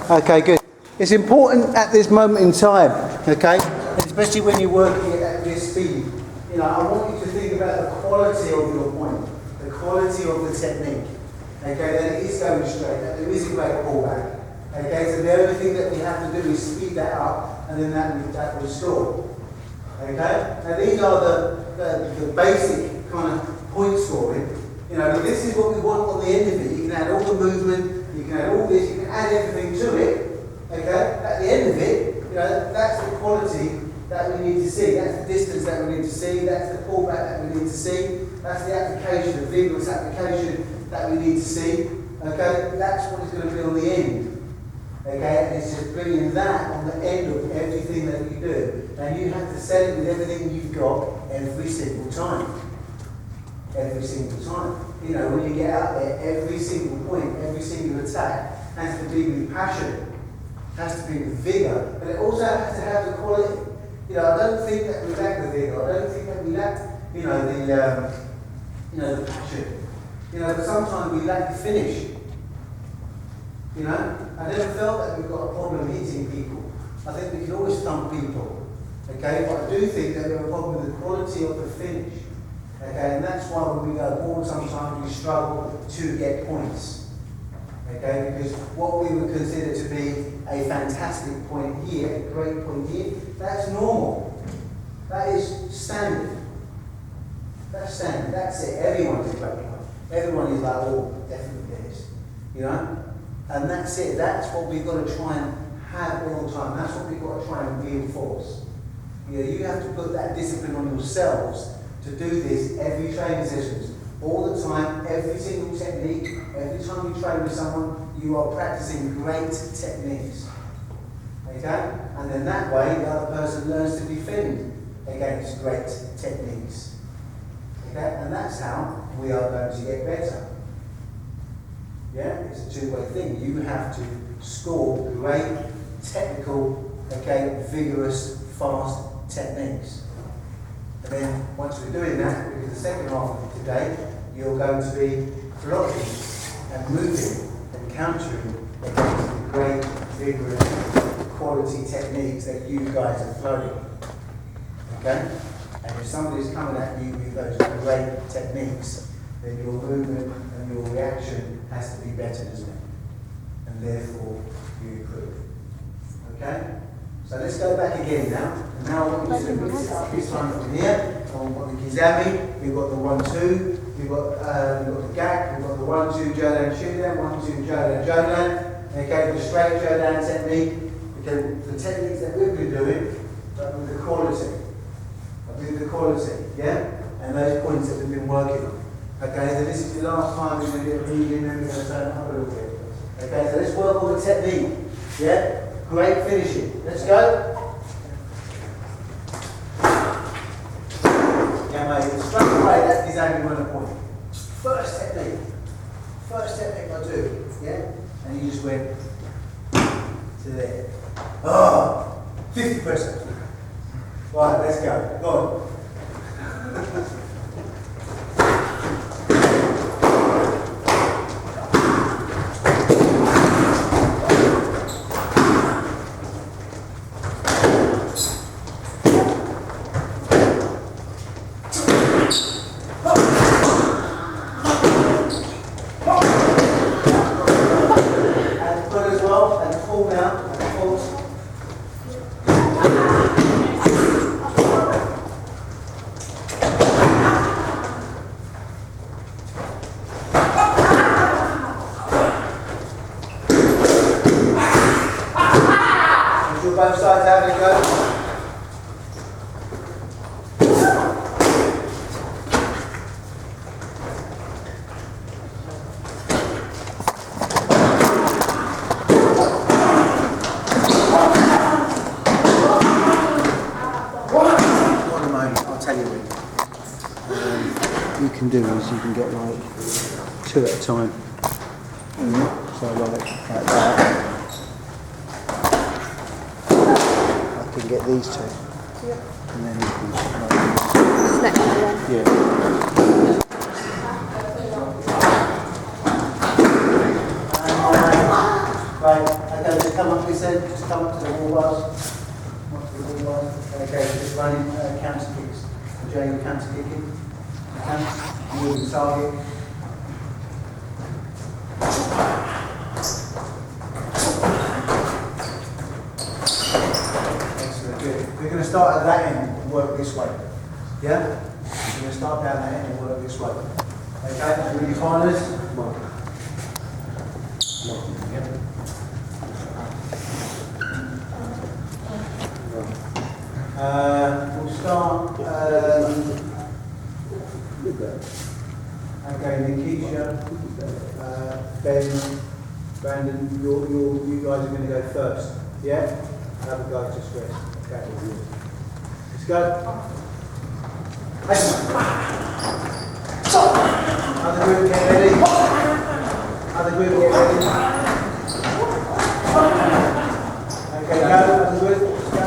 Okay, good. It's important at this moment in time, okay, especially when you're working at this speed. You know, I want you to think about the quality of your point, the quality of the technique. Okay, that it is going straight, that there is a great pullback. Okay, so the only thing that we have to do is speed that up, and then that will score. Okay, now these are the basic kind of point scoring. You know, but this is what we want on the end of it. You can add all the movement, you can add all this, you can add everything to it. Okay, at the end of it, you know, that's the quality that we need to see. That's the distance that we need to see. That's the pullback that we need to see. That's the application, the vigorous application that we need to see. Okay, that's what it's going to be on the end. Okay, and it's just bringing that on the end of everything that you do. And you have to set it with everything you've got every single time. Every single time. You know, when you get out there, every single point, every single attack has to be with passion. Has to be with vigour, but it also has to have the quality. You know, I don't think that we lack the vigour. I don't think that we lack, you know, the passion. You know, but sometimes we lack the finish. You know, I never felt that we've got a problem hitting people. I think we can always thump people. Okay, but I do think that we have a problem with the quality of the finish. Okay, and that's why when we go forward, sometimes we struggle to get points. Okay, because what we would consider to be a fantastic point here, a great point here, that's normal. That is standard. That's standard. That's it. Everyone's a great point. Everyone is like, oh, definitely this. You know? And that's it. That's what we've got to try and have all the time. That's what we've got to try and reinforce. You know, you have to put that discipline on yourselves to do this every training sessions. All the time, every single technique, every time you train with someone, you are practicing great techniques. Okay? And then that way, the other person learns to defend against great techniques. Okay? And that's how we are going to get better. Yeah? It's a two-way thing. You have to score great, technical, okay, vigorous, fast techniques. And then once we're doing that, because the second half of today, you're going to be blocking and moving and countering against the great, vigorous, quality techniques that you guys are throwing. Okay? And if somebody's coming at you with those great techniques, then your movement and your reaction has to be better, doesn't it? And therefore, you improve. Okay? So let's go back again now. And now I want you to mix it up this time from here. We've got the Kizami, we've got the 1-2, we've got the Gak, we've got the 1-2 Jodan Shudan, 1-2 Jodan Jodan. Okay, the straight Jodan technique. Okay, the techniques that we've been doing, but with the quality. With the quality, yeah? And those points that we've been working on. Okay, so this is the last time we're going to get a reading and we're going to turn it up a little bit. Okay, so let's work on the technique. Yeah? Great finishing. Let's go. Yeah, mate, straight away, that's exactly one point. First technique I do, yeah? And you just went to there. Oh, 50%. Right, let's go. Go on. Both sides having a go. One moment, I'll tell you what you can do is you can get like 2 at a time. So like that. Get these two, and then you can Next one. Yeah. Right, okay. so come up this end, just come up to the wall bars. Up to the wall bars. Okay, just running counter kicks. Enjoying your counter kicking. Okay, moving target. Excellent, good. We're going to start at that end and work this way. Yeah? We're going to start down that end and work this way. Okay, with your corners. We'll start, okay, Nikisha, Ben, Brandon, you guys are going to go first, yeah? Other guys just rest, okay. Let's go. Other group get ready. Other group get ready. Okay, go, other group, let's go.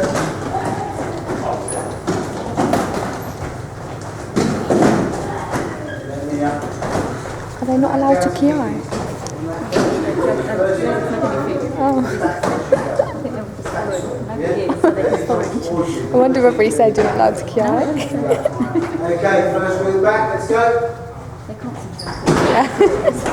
Are they not allowed to QI? Oh. I wonder whether he said you're not allowed to QI. Okay, first move back, let's go. Second group, let's go.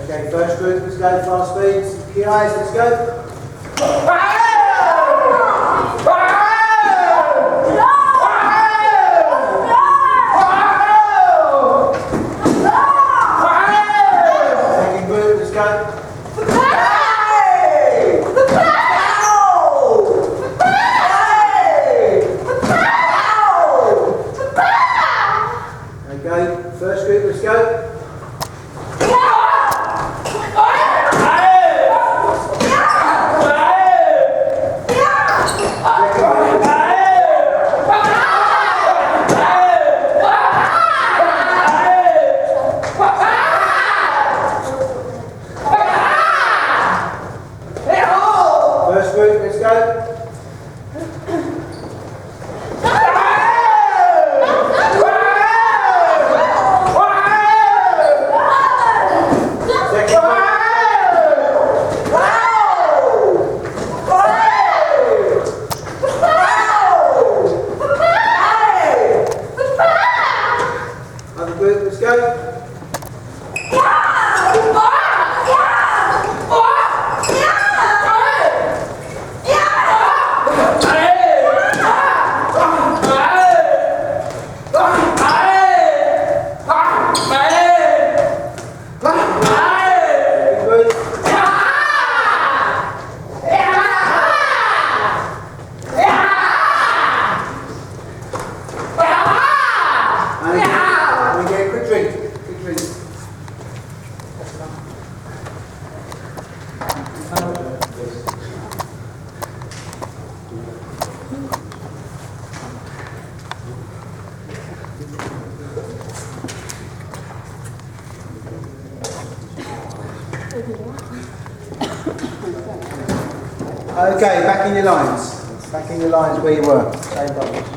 Okay, first group, let's go, fast speeds. Key eyes, let's go. Second group, let's go. Okay, first group, let's go. First group, let's go. Other group, let's go. And get a quick drink. Quick drink. Okay, back in your lines. Back in your lines where you were. Same bubbles.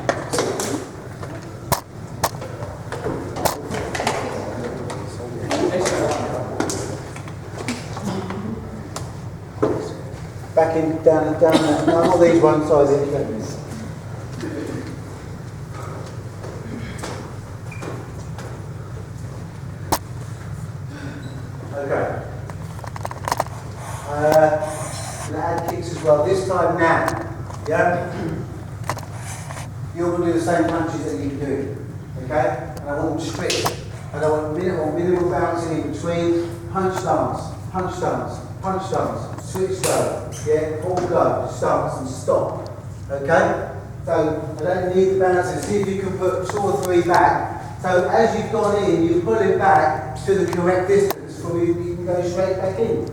Back in, down, no, not these ones, sorry, these ones. Okay. Add kicks as well. This time now, yeah? You're going to do the same punches that you've been doing, okay? And I want them strict. I don't want minimal bouncing in between. Punch stance, punch stance, punch stance. Switch go, yeah? Pull go, stance and stop, okay? So I don't need the bouncing. See if you can put 2 or 3 back. So as you've gone in, you pull it back to the correct distance before you can go straight back in.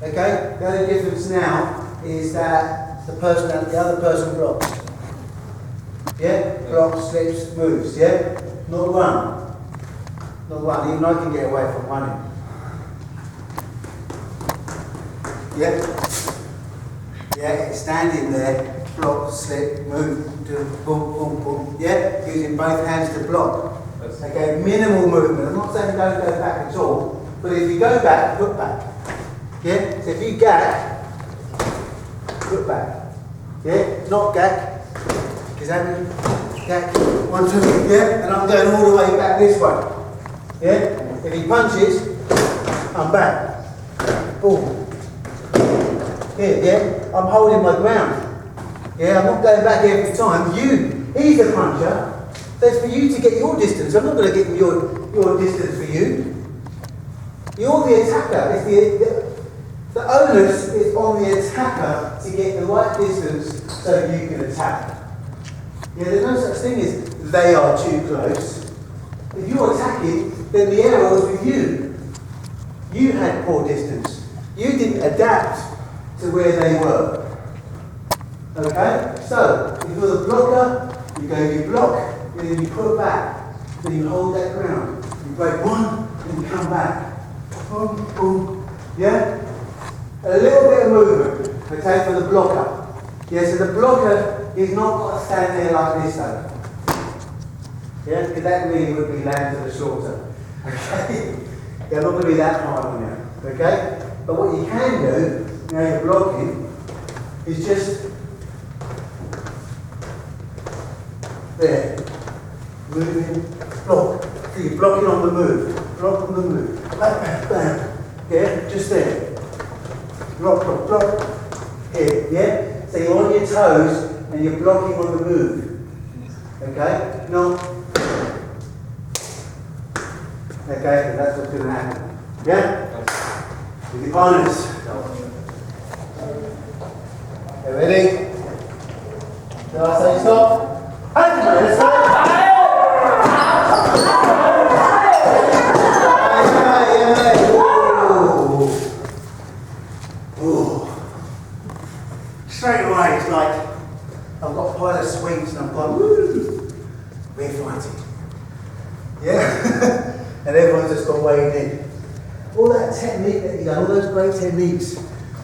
Okay? The only difference now is that the other person blocks. Yeah? Blocks, slips, moves, yeah? Not run. Not one, even I can get away from running. Yeah? Yeah, standing there, block, slip, move, do boom, boom, boom. Yeah? Using both hands to block. Okay, minimal movement. I'm not saying don't go back at all, but if you go back, put back. Yeah? So if you gag, put back. Yeah? Not gag. Because I'm gag, 1, 2, yeah? And I'm going all the way back this way. Yeah? If he punches, I'm back. Boom. Here, yeah? I'm holding my ground. Yeah? I'm not going back every time. He's the puncher. So it's for you to get your distance. I'm not going to get your distance for you. You're the attacker. It's the onus is on the attacker to get the right distance so you can attack. Yeah, there's no such thing as they are too close. If you're attacking, then the error was with you. You had poor distance. You didn't adapt to where they were. Okay? So, if you're the blocker, you go, you block, and then you put back, then you hold that ground. You break one, and you come back. Boom, boom. Yeah? A little bit of movement, okay, for the blocker. Yeah, so the blocker is not got to stand there like this though. Yeah, because that really would be land to the shorter. Okay? They're not going to be that hard on you. Okay? But what you can do, now you're blocking, is just there. Moving, block. So you're blocking on the move. Block on the move. Bam, bam. Yeah, just there. Block, block, block. Here, yeah? So you're on your toes and you're blocking on the move. Okay? No. Okay, that's what's going to happen. Yeah? With your partners. Okay, ready? Shall I say stop? Let's stop. Straight away, it's like I've got a pile of sweets and I'm going, woo, we're fighting. Yeah? And everyone's just gone wading in. All that technique that you've done, all those great techniques,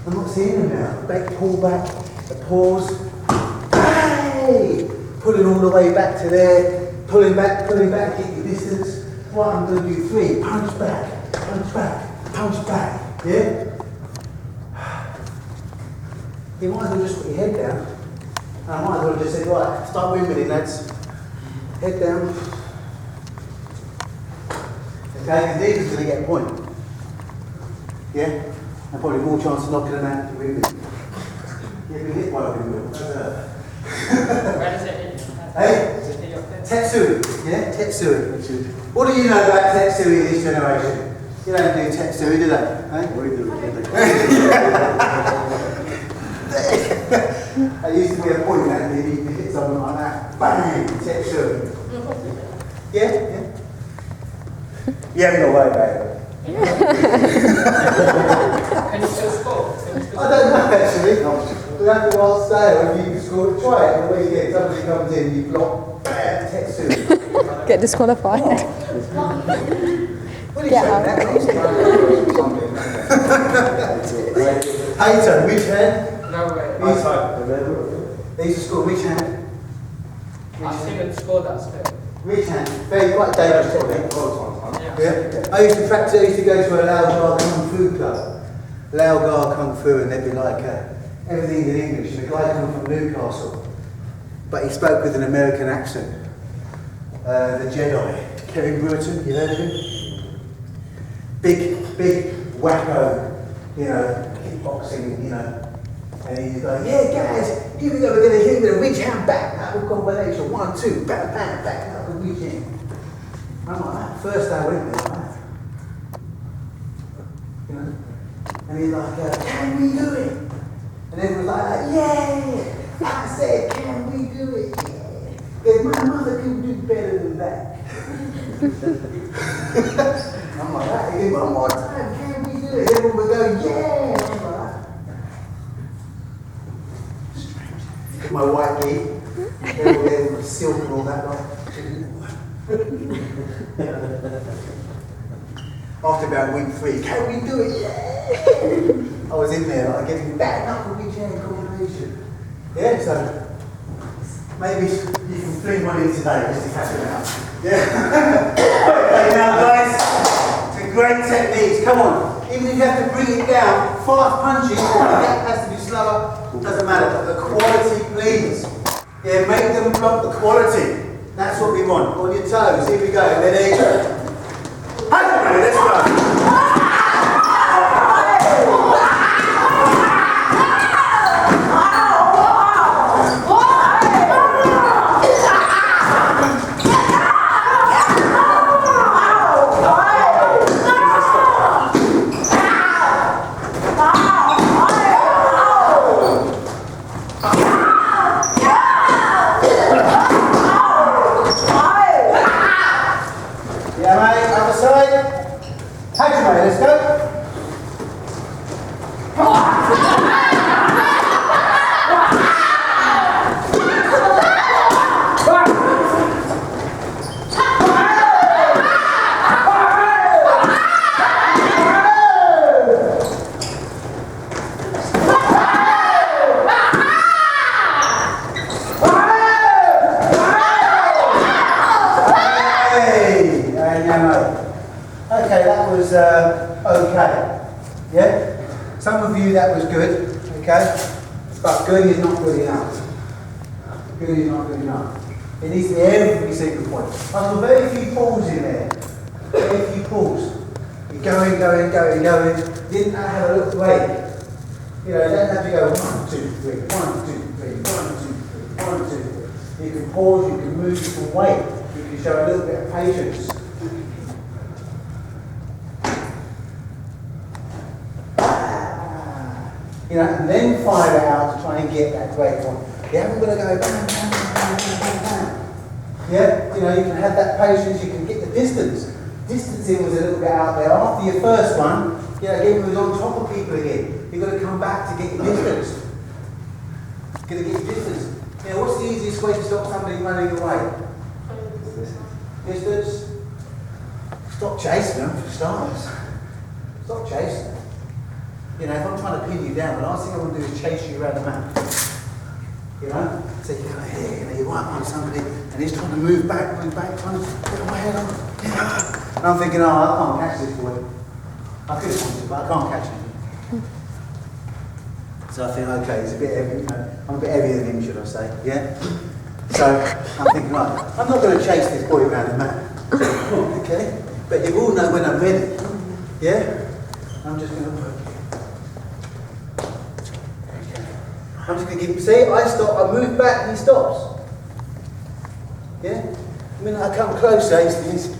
I'm not seeing them now. Back, pull back, the pause, hey! Pulling all the way back to there, pulling back, get your distance. 1, 2, 3, punch back, punch back, punch back. Yeah? You might as well just put your head down. I might as well just say, right, start windmilling, lads. Head down. Okay, because these are going to get a point. Yeah? And probably more chance of knocking them out of the windmill. You've been hit by a windmill. Where does it hit? Hey? Tetsui. Yeah? Tetsui. What do you know about Tetsui in this generation? You don't do Tetsui, do they? Hey? What do you do? There used to be a point that you need to hit someone like that. Bang! Tetsui. Yeah? Yeah? You haven't got away about it. Can you still score? I don't know actually. We'll have to ask Dale if you can score. Try it on the weekend. Somebody comes in, you block, bam, Tetsui. Get disqualified. What are you Get saying? out. Hayton, which hand? No way. These are scored. Which hand? I've seen him score that still. Which hand? Very quite dangerous technique. Yeah. Yeah. I used to practice. I used to go to a Lao Kung Fu club. Lao Kung Fu, and they'd be like everything in English. And the guy come from Newcastle, but he spoke with an American accent. The Jedi, Kevin Bruton. You heard of him? Big wacko, you know, kickboxing, you know. And he's like, yeah, guys, here we go, we're going to hit with a reach hand back, knuckle combination, 1, 2, bam, bam, back, knuckle, reach in. I'm like that. First day I went there, like that. You know? And he's like, can we do it? And everyone's like, yeah! I said, can we do it? Yeah. Because my mother can do better than that. I'm like that. He goes, one more time, can we do it? Everyone would go, yeah! I'm like that. Strange. My white gi, everyone with silk and all that, like. after about week 3, can we do it? Yeah! I was in there, like, getting that knuckle big chair combination. Yeah, so maybe you can fling one in today just to catch it out. Yeah? Okay, now guys, it's a great technique. Come on. Even if you have to bring it down, fast punches, or the gap has to be slower, doesn't matter. But the quality, please. Yeah, make them block the quality. That's what we want. On your toes. Here we go. Ready? Hey, let's go. Let's go. Okay, that was okay. Yeah? Some of you that was good, okay? But good is not good enough. Good is not good enough. It needs to be every single point. I saw very few pulls in there. Very few pulls. You're going. Didn't have a little break. You know, you don't have to go 1, 2, 3, 1, 2, 3, 1, 2, 3, 1, 2, 3. You can pause, you can move, you can wait. You can show a little bit of patience. You know, and then fire it out to try and get that great one. You haven't got to go bam, bam, bam, bam, bam, bam. Yeah, you know, you can have that patience, you can get the distance. Distancing was a little bit out there. After your first one, you know, again, we was on top of people again. You've got to come back to get your distance. You've got to get your distance. You know, what's the easiest way to stop somebody running away? Distance. Stop chasing them, for starters. Stop chasing them. You know, if I'm trying to pin you down, the last thing I want to do is chase you around the map. You know? So you go here, you know, you wipe on somebody, and he's trying to move back, trying to get away head on. Yeah. And I'm thinking, oh, I can't catch this boy. I could catch him, but I can't catch him. So I think, okay, he's a bit heavy, you know, I'm a bit heavier than him, should I say, yeah? So I'm thinking, right, I'm not going to chase this boy around the map. Okay? But you all know when I'm ready. Yeah? I'm just going to work. I'm just going to give him, see, I stop, I move back, he stops. Yeah? The minute I come closer, he's